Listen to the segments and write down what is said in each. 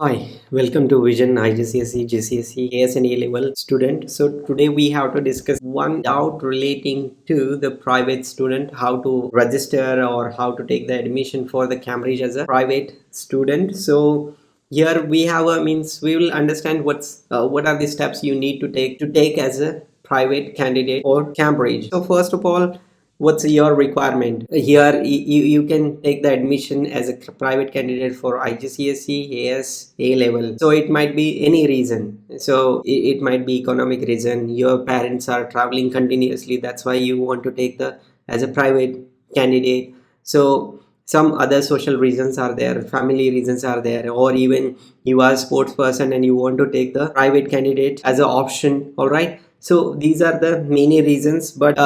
Hi, welcome to Vision IGCSE, GCSE, AS and A Level student. So today we have to discuss one doubt relating to the private student, how to register or how to take the admission for the Cambridge as a private student. So here we have a means we will understand what are the steps you need to take as a private candidate or Cambridge. So first of all, what's your requirement here? You can take the admission as a private candidate for IGCSE, AS, A level. So it might be any reason. So it might be economic reason. Your parents are traveling continuously, that's why you want to take the as a private candidate. So some other social reasons are there, family reasons are there, or even you are a sports person and you want to take the private candidate as an option. All right, so these are the many reasons, but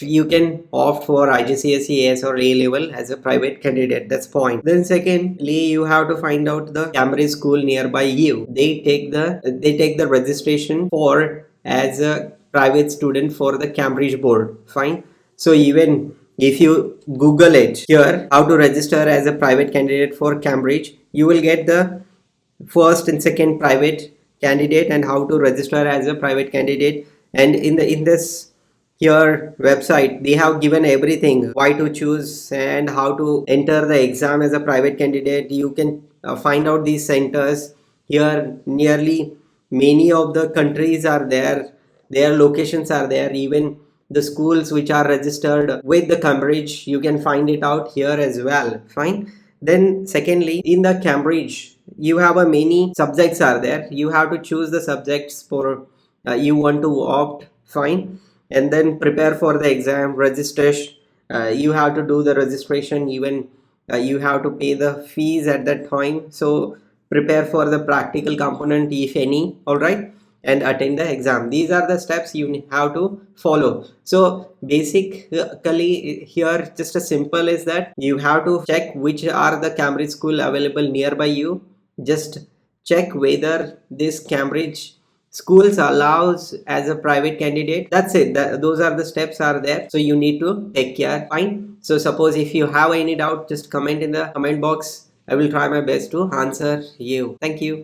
you can opt for IGCSE, AS or A level as a private candidate. That's point. Then secondly, you have to find out the Cambridge school nearby you. They take the registration for as a private student for the Cambridge board. Fine. So even if you Google it here, how to register as a private candidate for Cambridge, you will get the first and second private candidate and how to register as a private candidate. And in this here website, they have given everything, why to choose and how to enter the exam as a private candidate. You can find out these centers here. Nearly many of the countries are there, their locations are there, even the schools which are registered with the Cambridge, you can find it out here as well. Fine. Then secondly, in the Cambridge, you have a many subjects are there. You have to choose the subjects for you want to opt. Fine. And then prepare for the exam registration. You have to do the registration, even you have to pay the fees at that time. So prepare for the practical component if any. All right, and attend the exam. These are the steps you have to follow. So basically here just a simple is that you have to check which are the Cambridge school available nearby you. Just check whether this Cambridge schools allows as a private candidate. That's it. Those are the steps are there, so you need to take care. Fine. So suppose if you have any doubt, just comment in the comment box. I will try my best to answer you. Thank you.